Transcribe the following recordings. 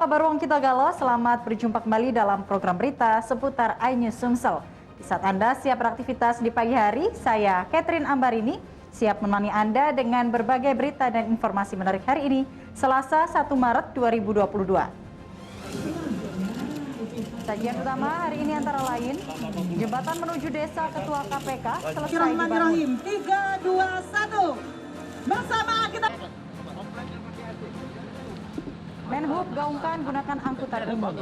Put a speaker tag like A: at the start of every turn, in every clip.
A: kabar Wong Kita Galo? Selamat berjumpa kembali dalam program berita seputar iNews Sumsel. Di saat Anda siap beraktivitas di pagi hari, saya Catherine Ambarini siap menemani Anda dengan berbagai berita dan informasi menarik hari ini, Selasa 1 Maret 2022. Sajian utama hari ini antara lain, jembatan menuju desa Ketua KPK selesai dibangun.
B: 3, 2, 1. Bersama kita.
A: Menhub gaungkan gunakan angkutan umum.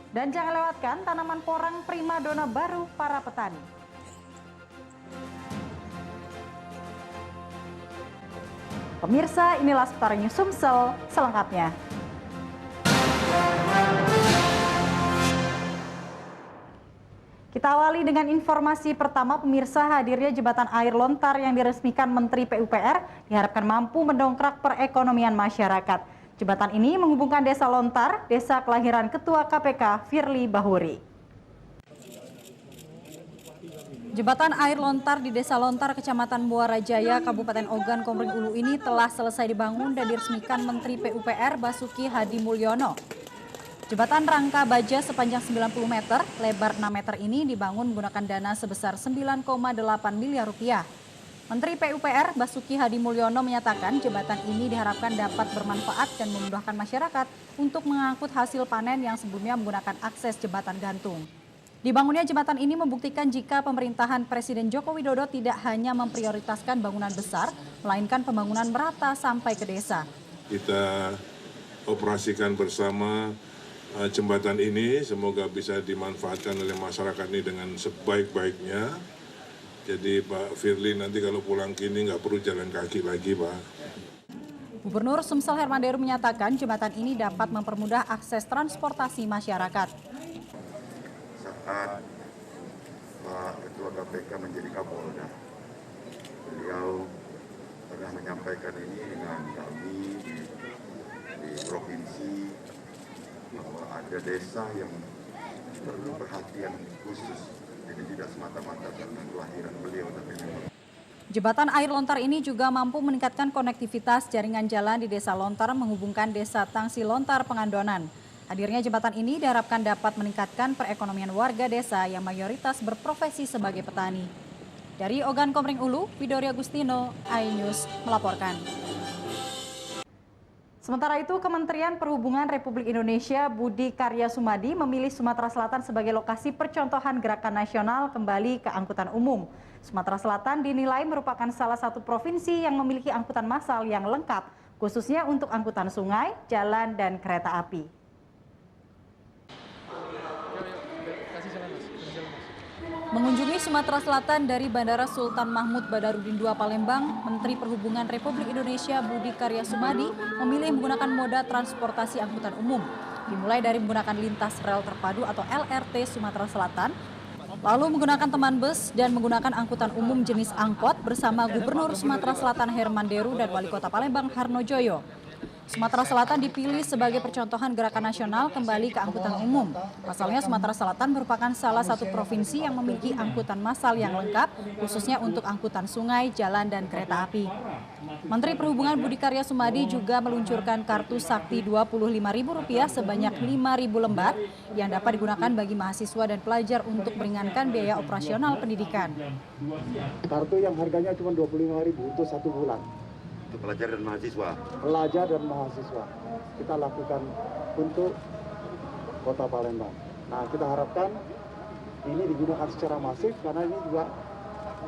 A: Dan jangan lewatkan tanaman porang primadona baru para petani. Pemirsa, inilah seputar News Sumsel selengkapnya. Kita awali dengan informasi pertama, pemirsa. Hadirnya jembatan air lontar yang diresmikan Menteri PUPR diharapkan mampu mendongkrak perekonomian masyarakat. Jembatan ini menghubungkan Desa Lontar, desa kelahiran Ketua KPK Firly Bahuri. Jembatan air lontar di Desa Lontar, Kecamatan Muara Jaya, Kabupaten Ogan Komering Ulu ini telah selesai dibangun dan diresmikan Menteri PUPR Basuki Hadi Mulyono. Jembatan rangka baja sepanjang 90 meter, lebar 6 meter ini dibangun menggunakan dana sebesar 9,8 miliar rupiah. Menteri PUPR Basuki Hadi Mulyono menyatakan jembatan ini diharapkan dapat bermanfaat dan memudahkan masyarakat untuk mengangkut hasil panen yang sebelumnya menggunakan akses jembatan gantung. Dibangunnya jembatan ini membuktikan jika pemerintahan Presiden Joko Widodo tidak hanya memprioritaskan bangunan besar, melainkan pembangunan merata sampai ke desa.
C: Kita operasikan bersama jembatan ini, semoga bisa dimanfaatkan oleh masyarakat ini dengan sebaik-baiknya. Jadi Pak Firly nanti kalau pulang kini nggak perlu jalan kaki lagi, Pak.
A: Gubernur Sumsel Herman Deru menyatakan jembatan ini dapat mempermudah akses transportasi masyarakat.
D: Saat Pak Ketua KPK menjadi Kapolda, beliau pernah menyampaikan ini dengan kami di provinsi, bahwa ada desa yang perlu perhatian khusus. Jadi tidak semata-mata karena kelahiran beliau, tapi memang.
A: Jembatan air lontar ini juga mampu meningkatkan konektivitas jaringan jalan di Desa Lontar menghubungkan Desa Tangsi Lontar Pengandonan. Hadirnya jembatan ini diharapkan dapat meningkatkan perekonomian warga desa yang mayoritas berprofesi sebagai petani. Dari Ogan Komering Ulu, Widori Agustino, iNews melaporkan. Sementara itu, Kementerian Perhubungan Republik Indonesia Budi Karya Sumadi memilih Sumatera Selatan sebagai lokasi percontohan gerakan nasional kembali ke angkutan umum. Sumatera Selatan dinilai merupakan salah satu provinsi yang memiliki angkutan massal yang lengkap, khususnya untuk angkutan sungai, jalan, dan kereta api. Mengunjungi Sumatera Selatan dari Bandara Sultan Mahmud Badarudin II Palembang, Menteri Perhubungan Republik Indonesia Budi Karya Sumadi memilih menggunakan moda transportasi angkutan umum. Dimulai dari menggunakan lintas rel terpadu atau LRT Sumatera Selatan, lalu menggunakan teman bus dan menggunakan angkutan umum jenis angkot bersama Gubernur Sumatera Selatan Herman Deru dan Wali Kota Palembang Harno Joyo. Sumatera Selatan dipilih sebagai percontohan gerakan nasional kembali ke angkutan umum. Pasalnya Sumatera Selatan merupakan salah satu provinsi yang memiliki angkutan massal yang lengkap, khususnya untuk angkutan sungai, jalan, dan kereta api. Menteri Perhubungan Budi Karya Sumadi juga meluncurkan kartu sakti Rp25.000 sebanyak 5.000 lembar yang dapat digunakan bagi mahasiswa dan pelajar untuk meringankan biaya operasional pendidikan.
E: Kartu yang harganya cuma Rp25.000 untuk 1 bulan.
D: Untuk pelajar dan mahasiswa.
E: Pelajar dan mahasiswa kita lakukan untuk Kota Palembang. Nah, kita harapkan ini digunakan secara masif karena ini juga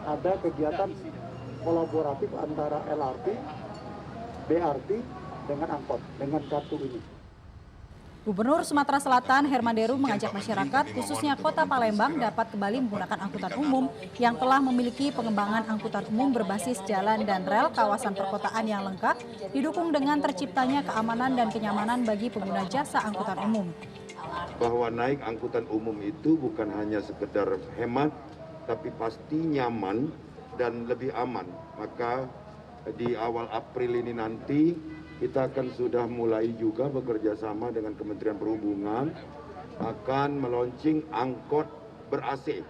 E: ada kegiatan kolaboratif antara LRT, BRT dengan angkot dengan kartu ini.
A: Gubernur Sumatera Selatan Herman Deru mengajak masyarakat, khususnya Kota Palembang, dapat kembali menggunakan angkutan umum yang telah memiliki pengembangan angkutan umum berbasis jalan dan rel kawasan perkotaan yang lengkap, didukung dengan terciptanya keamanan dan kenyamanan bagi pengguna jasa angkutan umum.
D: Bahwa naik angkutan umum itu bukan hanya sekedar hemat, tapi pasti nyaman dan lebih aman. Maka di awal April ini nanti kita akan sudah mulai juga bekerja sama dengan Kementerian Perhubungan akan meluncing angkot ber-AC.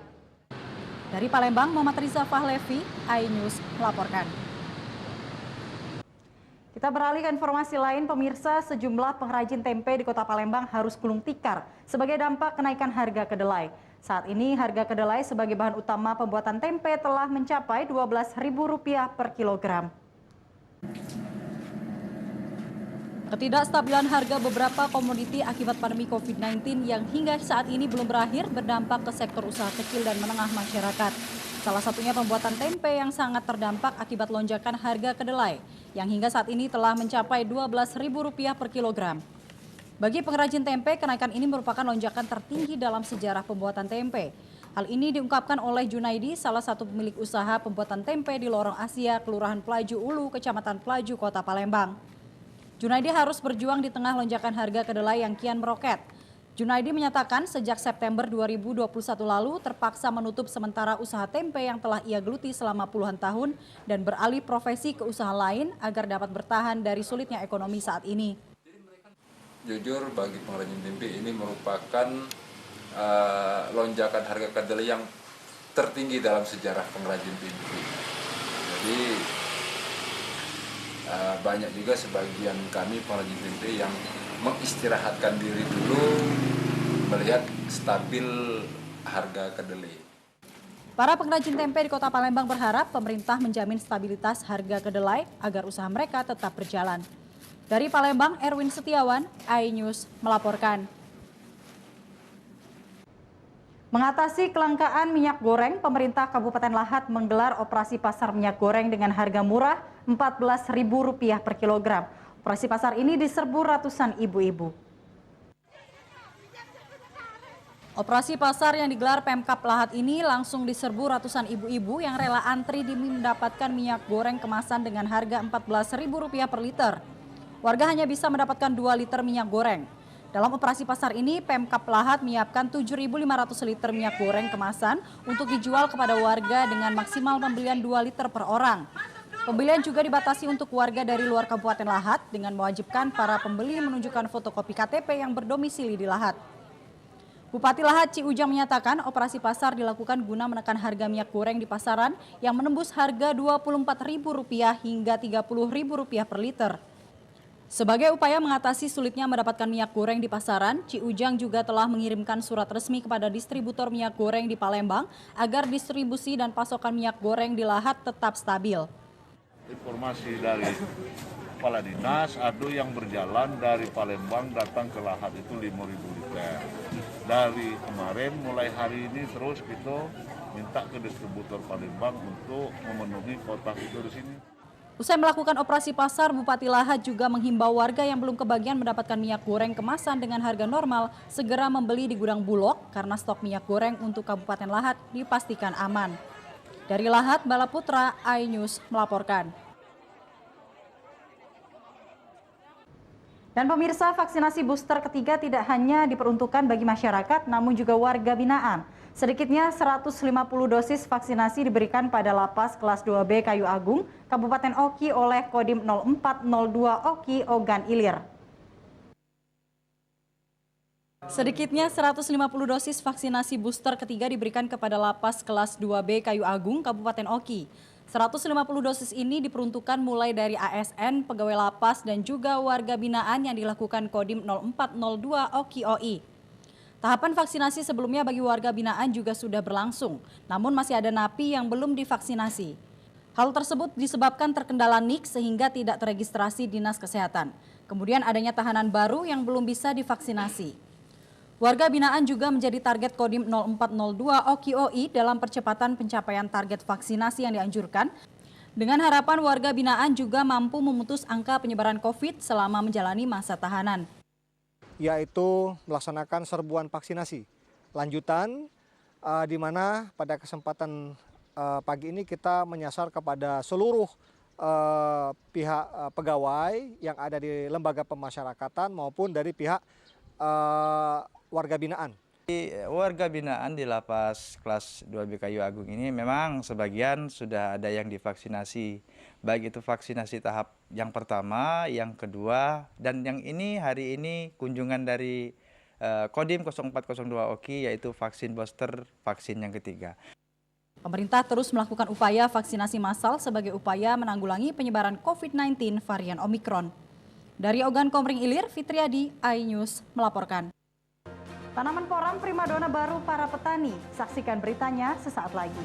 A: Dari Palembang, Muhammad Riza Fahlevi, iNews melaporkan. Kita beralih ke informasi lain, pemirsa, sejumlah pengrajin tempe di Kota Palembang harus gulung tikar sebagai dampak kenaikan harga kedelai. Saat ini harga kedelai sebagai bahan utama pembuatan tempe telah mencapai Rp12.000 per kilogram. Ketidakstabilan harga beberapa komoditi akibat pandemi COVID-19 yang hingga saat ini belum berakhir berdampak ke sektor usaha kecil dan menengah masyarakat. Salah satunya pembuatan tempe yang sangat terdampak akibat lonjakan harga kedelai yang hingga saat ini telah mencapai Rp12.000 per kilogram. Bagi pengrajin tempe, kenaikan ini merupakan lonjakan tertinggi dalam sejarah pembuatan tempe. Hal ini diungkapkan oleh Junaidi, salah satu pemilik usaha pembuatan tempe di Lorong Asia, Kelurahan Pelaju Ulu, Kecamatan Pelaju, Kota Palembang. Junaidi harus berjuang di tengah lonjakan harga kedelai yang kian meroket. Junaidi menyatakan sejak September 2021 lalu terpaksa menutup sementara usaha tempe yang telah ia geluti selama puluhan tahun dan beralih profesi ke usaha lain agar dapat bertahan dari sulitnya ekonomi saat ini.
F: Jujur bagi pengrajin tempe ini merupakan lonjakan harga kedelai yang tertinggi dalam sejarah pengrajin tempe. Jadi banyak juga sebagian kami pengrajin tempe yang mengistirahatkan diri dulu melihat stabil harga kedelai.
A: Para pengrajin tempe di Kota Palembang berharap pemerintah menjamin stabilitas harga kedelai agar usaha mereka tetap berjalan. Dari Palembang, Erwin Setiawan, iNews melaporkan. Mengatasi kelangkaan minyak goreng, pemerintah Kabupaten Lahat menggelar operasi pasar minyak goreng dengan harga murah Rp14.000 per kilogram. Operasi pasar ini diserbu ratusan ibu-ibu. Operasi pasar yang digelar Pemkab Lahat ini langsung diserbu ratusan ibu-ibu yang rela antri demi mendapatkan minyak goreng kemasan dengan harga Rp14.000 per liter. Warga hanya bisa mendapatkan 2 liter minyak goreng. Dalam operasi pasar ini, Pemkab Lahat menyiapkan 7.500 liter minyak goreng kemasan untuk dijual kepada warga dengan maksimal pembelian 2 liter per orang. Pembelian juga dibatasi untuk warga dari luar Kabupaten Lahat dengan mewajibkan para pembeli menunjukkan fotokopi KTP yang berdomisili di Lahat. Bupati Lahat Ci Ujang menyatakan operasi pasar dilakukan guna menekan harga minyak goreng di pasaran yang menembus harga Rp24.000 hingga Rp30.000 per liter. Sebagai upaya mengatasi sulitnya mendapatkan minyak goreng di pasaran, Ci Ujang juga telah mengirimkan surat resmi kepada distributor minyak goreng di Palembang agar distribusi dan pasokan minyak goreng di Lahat tetap stabil.
G: Informasi dari Kepala Dinas, ada yang berjalan dari Palembang datang ke Lahat itu 5.000 liter. Dari kemarin mulai hari ini terus kita minta ke distributor Palembang untuk memenuhi kotak itu di sini.
A: Usai melakukan operasi pasar, Bupati Lahat juga menghimbau warga yang belum kebagian mendapatkan minyak goreng kemasan dengan harga normal segera membeli di gudang Bulog karena stok minyak goreng untuk Kabupaten Lahat dipastikan aman. Dari Lahat, Bala Putra, iNews melaporkan. Dan pemirsa, vaksinasi booster ketiga tidak hanya diperuntukkan bagi masyarakat, namun juga warga binaan. Sedikitnya 150 dosis vaksinasi diberikan pada Lapas Kelas 2B Kayu Agung, Kabupaten Oki oleh Kodim 0402 Oki Ogan Ilir. Sedikitnya 150 dosis vaksinasi booster ketiga diberikan kepada Lapas Kelas 2B Kayu Agung, Kabupaten Oki. 150 dosis ini diperuntukkan mulai dari ASN, pegawai lapas, dan juga warga binaan yang dilakukan Kodim 0402 Oki OI. Tahapan vaksinasi sebelumnya bagi warga binaan juga sudah berlangsung, namun masih ada napi yang belum divaksinasi. Hal tersebut disebabkan terkendala NIK sehingga tidak teregistrasi Dinas Kesehatan. Kemudian adanya tahanan baru yang belum bisa divaksinasi. Warga binaan juga menjadi target Kodim 0402 Oki OI dalam percepatan pencapaian target vaksinasi yang dianjurkan, dengan harapan warga binaan juga mampu memutus angka penyebaran COVID selama menjalani masa tahanan.
H: Yaitu melaksanakan serbuan vaksinasi lanjutan, di mana pada kesempatan pagi ini kita menyasar kepada seluruh pihak pegawai yang ada di lembaga pemasyarakatan maupun dari pihak warga binaan.
I: Warga binaan di Lapas Kelas 2B Kayu Agung ini memang sebagian sudah ada yang divaksinasi. Baik itu vaksinasi tahap yang pertama, yang kedua, dan yang ini hari ini kunjungan dari Kodim 0402 Oki yaitu vaksin booster, vaksin yang ketiga.
A: Pemerintah terus melakukan upaya vaksinasi massal sebagai upaya menanggulangi penyebaran COVID-19 varian Omikron. Dari Ogan Komering Ilir, Fitriadi, iNews melaporkan. Tanaman porang primadona baru para petani. Saksikan beritanya sesaat lagi.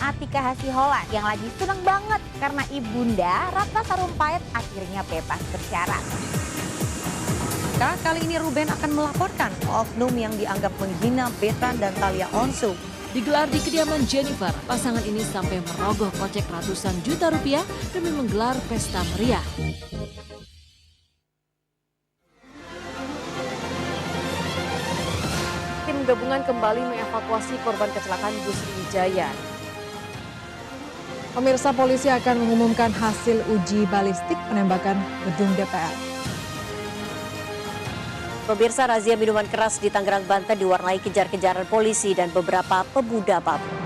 J: Atika Hasiholan yang lagi seneng banget karena ibunda Ratna Sarumpait akhirnya bebas bersyarat.
K: Kali ini Ruben akan melaporkan oknum yang dianggap menghina Betan dan Thalia Onsu.
L: Digelar di kediaman Jennifer, pasangan ini sampai merogoh kocek ratusan juta rupiah demi menggelar pesta meriah.
K: Tim gabungan kembali mengevakuasi korban kecelakaan bus Sriwijaya.
M: Pemirsa, polisi akan mengumumkan hasil uji balistik penembakan gedung DPR.
J: Pemirsa, razia minuman keras di Tangerang, Banten diwarnai kejar-kejaran polisi dan beberapa pemuda mabuk.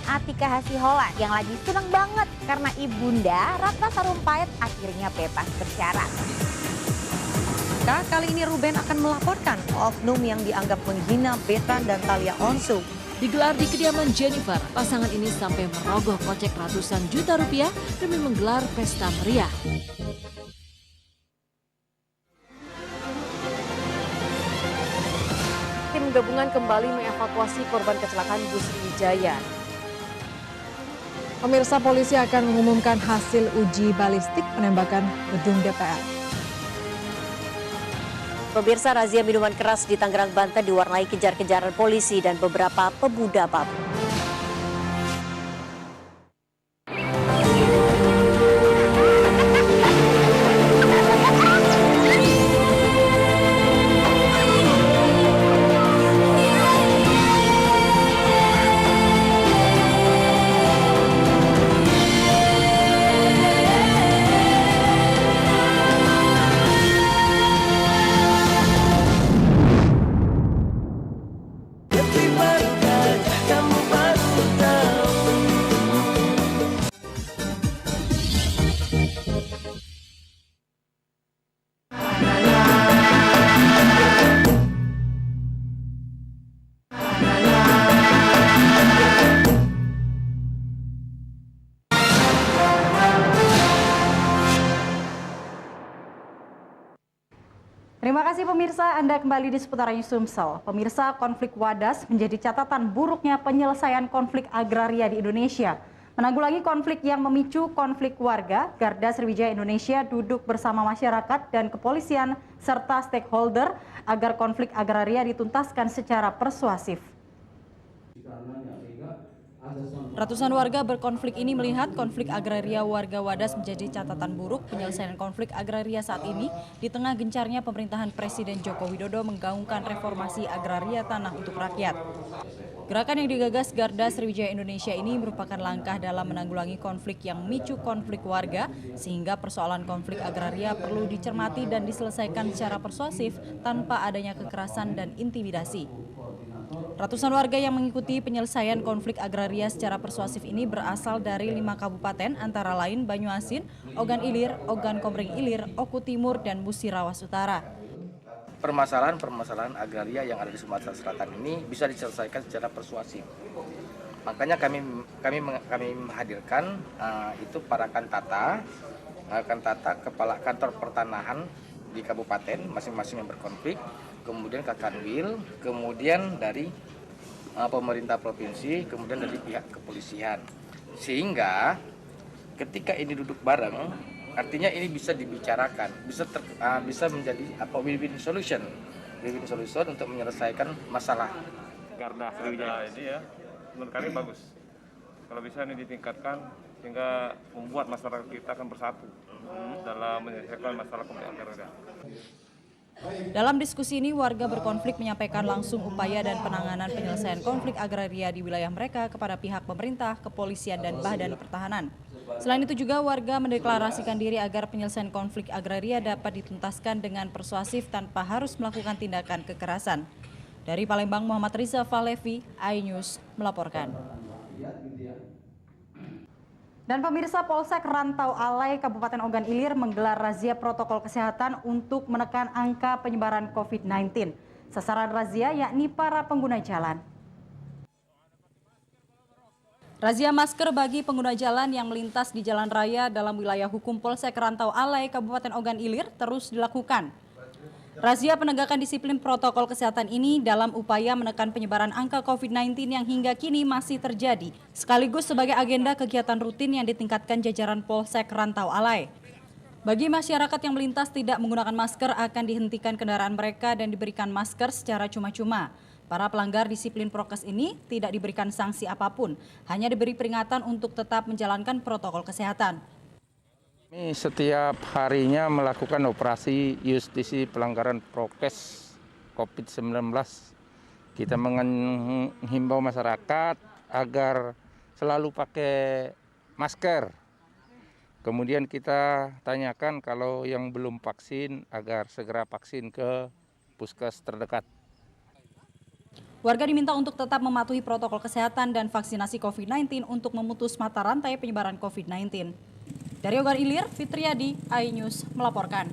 J: Atika Hasiholan yang lagi seneng banget karena ibunda Ratna Sarumpait akhirnya bebas bersyarat.
K: Kali ini Ruben akan melaporkan oknum yang dianggap menghina Betan dan Thalia Onsu.
L: Digelar di kediaman Jennifer, pasangan ini sampai merogoh kocek ratusan juta rupiah demi menggelar pesta meriah.
K: Tim gabungan kembali mengevakuasi korban kecelakaan bus Sriwijaya.
M: Pemirsa, polisi akan mengumumkan hasil uji balistik penembakan gedung DPR.
J: Pemirsa, razia minuman keras di Tangerang, Banten diwarnai kejar-kejaran polisi dan beberapa pemuda mabuk.
A: Terima kasih pemirsa, Anda kembali di Seputar News Sumsel. Pemirsa, konflik Wadas menjadi catatan buruknya penyelesaian konflik agraria di Indonesia. Menanggulangi konflik yang memicu konflik warga, Garda Sriwijaya Indonesia duduk bersama masyarakat dan kepolisian serta stakeholder agar konflik agraria dituntaskan secara persuasif. Ratusan warga berkonflik ini melihat konflik agraria warga Wadas menjadi catatan buruk penyelesaian konflik agraria saat ini di tengah gencarnya pemerintahan Presiden Joko Widodo menggaungkan reformasi agraria tanah untuk rakyat. Gerakan yang digagas Garda Sriwijaya Indonesia ini merupakan langkah dalam menanggulangi konflik yang memicu konflik warga, sehingga persoalan konflik agraria perlu dicermati dan diselesaikan secara persuasif tanpa adanya kekerasan dan intimidasi. Ratusan warga yang mengikuti penyelesaian konflik agraria secara persuasif ini berasal dari 5 kabupaten antara lain Banyuasin, Ogan Ilir, Ogan Komering Ilir, Oku Timur, dan Musirawas Utara.
N: Permasalahan agraria yang ada di Sumatera Selatan ini bisa diselesaikan secara persuasif. Makanya kami menghadirkan itu para kantata, kepala kantor pertanahan di kabupaten masing-masing yang berkonflik, kemudian Kakanwil, kemudian dari pemerintah provinsi, kemudian dari pihak kepolisian. Sehingga ketika ini duduk bareng, Artinya ini bisa dibicarakan, bisa menjadi win-win solution untuk menyelesaikan masalah.
O: Garda Sriwijaya ini ya, menurut kami bagus. Kalau bisa ini ditingkatkan sehingga membuat masyarakat kita akan bersatu dalam menyelesaikan masalah konflik agraria.
A: Dalam diskusi ini, warga berkonflik menyampaikan langsung upaya dan penanganan penyelesaian konflik agraria di wilayah mereka kepada pihak pemerintah, kepolisian, dan Badan Pertahanan. Selain itu juga warga mendeklarasikan diri agar penyelesaian konflik agraria dapat dituntaskan dengan persuasif tanpa harus melakukan tindakan kekerasan. Dari Palembang, Muhammad Riza Falevi, iNews melaporkan. Dan pemirsa, Polsek Rantau Alai Kabupaten Ogan Ilir menggelar razia protokol kesehatan untuk menekan angka penyebaran COVID-19. Sasaran razia yakni para pengguna jalan. Razia masker bagi pengguna jalan yang melintas di jalan raya dalam wilayah hukum Polsek Rantau Alai Kabupaten Ogan Ilir terus dilakukan. Razia penegakan disiplin protokol kesehatan ini dalam upaya menekan penyebaran angka COVID-19 yang hingga kini masih terjadi, sekaligus sebagai agenda kegiatan rutin yang ditingkatkan jajaran Polsek Rantau Alai. Bagi masyarakat yang melintas tidak menggunakan masker akan dihentikan kendaraan mereka dan diberikan masker secara cuma-cuma. Para pelanggar disiplin prokes ini tidak diberikan sanksi apapun, hanya diberi peringatan untuk tetap menjalankan protokol kesehatan.
P: Kami setiap harinya melakukan operasi justisi pelanggaran prokes COVID-19. Kita menghimbau masyarakat agar selalu pakai masker. Kemudian kita tanyakan kalau yang belum vaksin agar segera vaksin ke puskes terdekat.
A: Warga diminta untuk tetap mematuhi protokol kesehatan dan vaksinasi COVID-19 untuk memutus mata rantai penyebaran COVID-19. Dari Ogan Ilir, Fitriadi, iNews melaporkan.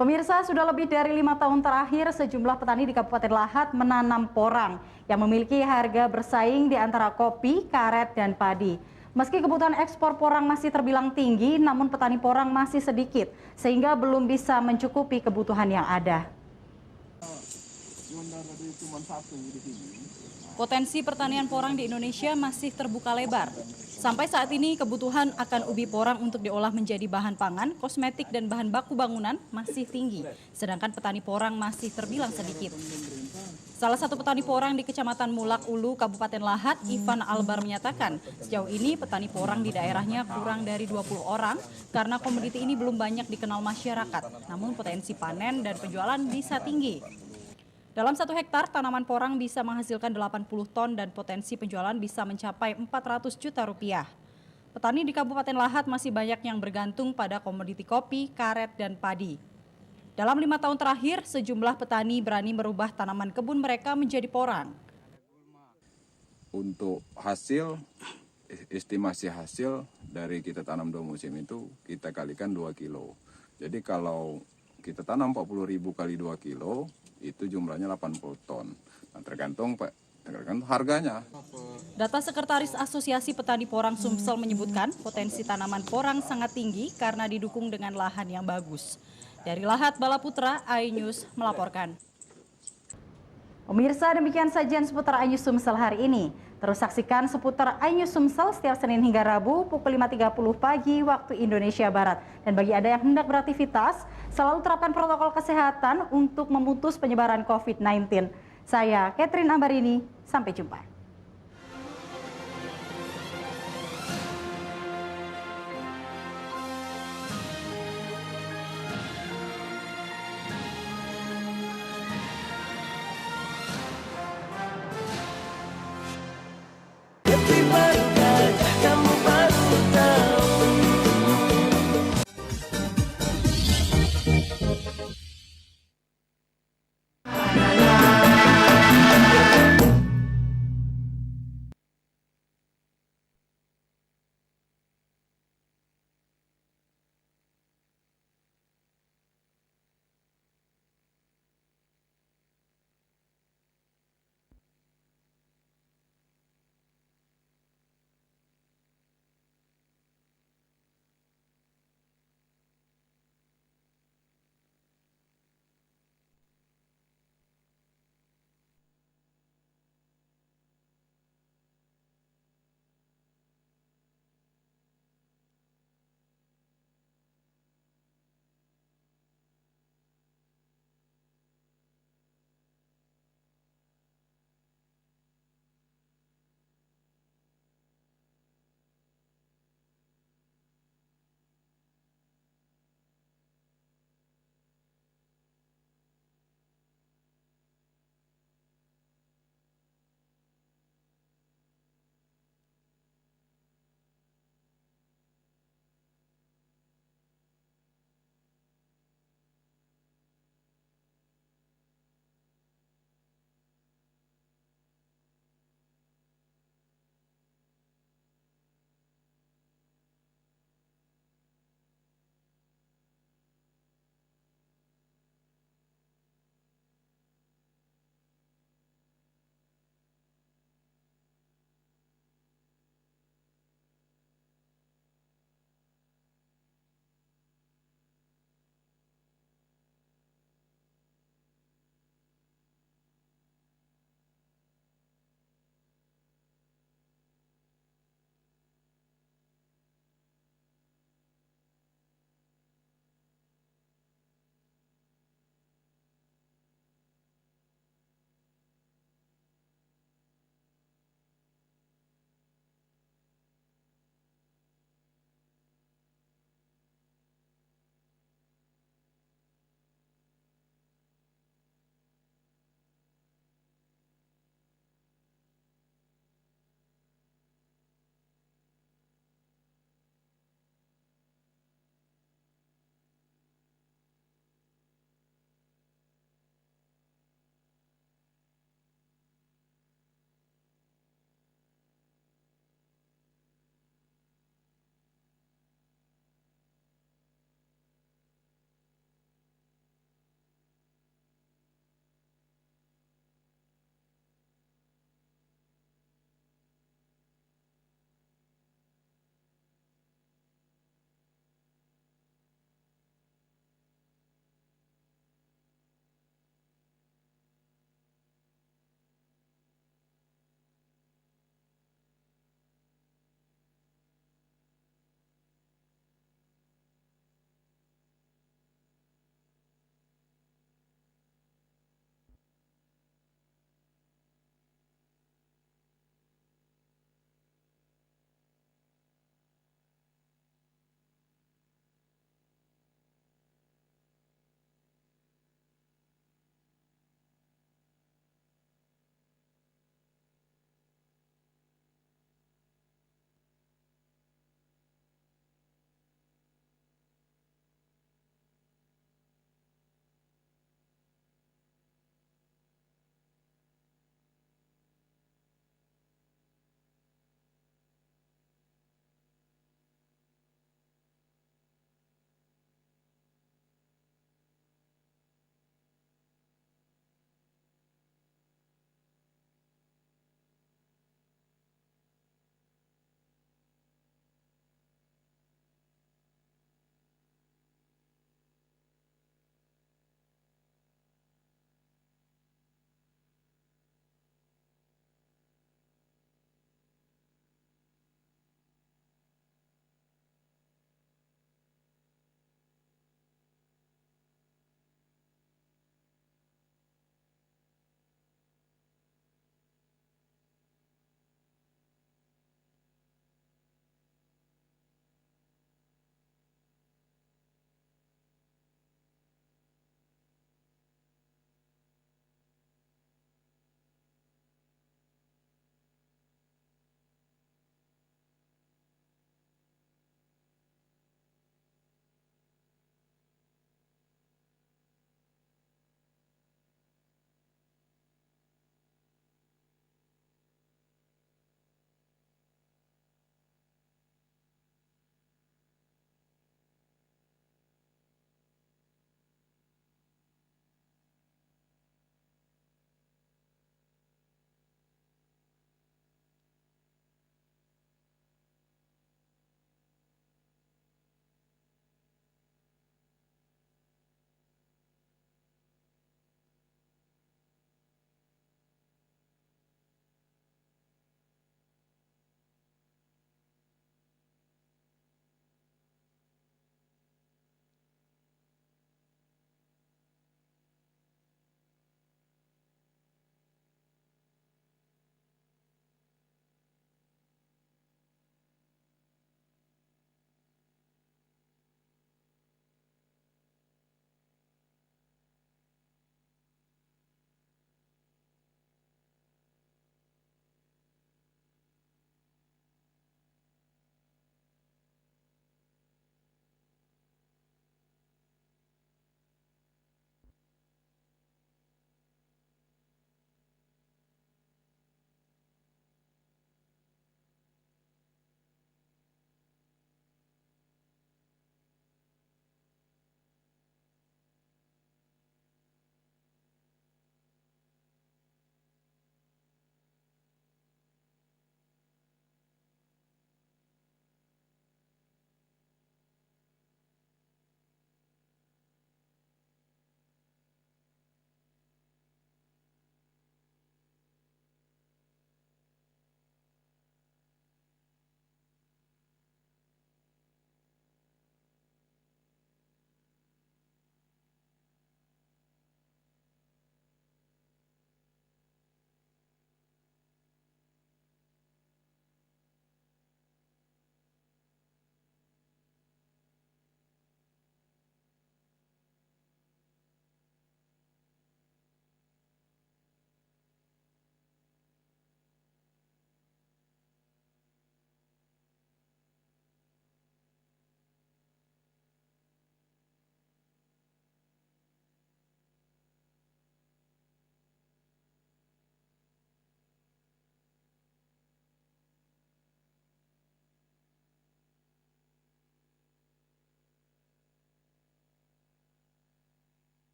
A: Pemirsa, sudah lebih dari 5 tahun terakhir sejumlah petani di Kabupaten Lahat menanam porang yang memiliki harga bersaing di antara kopi, karet, dan padi. Meski kebutuhan ekspor porang masih terbilang tinggi, namun petani porang masih sedikit sehingga belum bisa mencukupi kebutuhan yang ada. Potensi pertanian porang di Indonesia masih terbuka lebar. Sampai saat ini kebutuhan akan ubi porang untuk diolah menjadi bahan pangan, kosmetik, dan bahan baku bangunan masih tinggi, sedangkan petani porang masih terbilang sedikit. Salah satu petani porang di Kecamatan Mulak Ulu, Kabupaten Lahat, Ivan Albar menyatakan, sejauh ini petani porang di daerahnya kurang dari 20 orang karena komoditi ini belum banyak dikenal masyarakat, namun potensi panen dan penjualan bisa tinggi. Dalam 1 hektar, tanaman porang bisa menghasilkan 80 ton dan potensi penjualan bisa mencapai 400 juta rupiah. Petani di Kabupaten Lahat masih banyak yang bergantung pada komoditi kopi, karet, dan padi. Dalam 5 tahun terakhir, sejumlah petani berani merubah tanaman kebun mereka menjadi porang.
Q: Untuk hasil, estimasi hasil dari kita tanam 2 musim itu kita kalikan 2 kilo. Jadi kalau kita tanam 40.000 kali 2 kilo, itu jumlahnya 80 ton. Nah, tergantung harganya.
A: Data Sekretaris Asosiasi Petani Porang Sumsel menyebutkan potensi tanaman porang sangat tinggi karena didukung dengan lahan yang bagus. Dari Lahat, Bala Putra, iNews melaporkan. Pemirsa, demikian sajian seputar iNews Sumsel hari ini. Terus saksikan seputar iNews Sumsel setiap Senin hingga Rabu pukul 5.30 pagi waktu Indonesia Barat. Dan bagi Anda yang hendak beraktivitas, selalu terapkan protokol kesehatan untuk memutus penyebaran COVID-19. Saya Catherine Ambarini, sampai jumpa.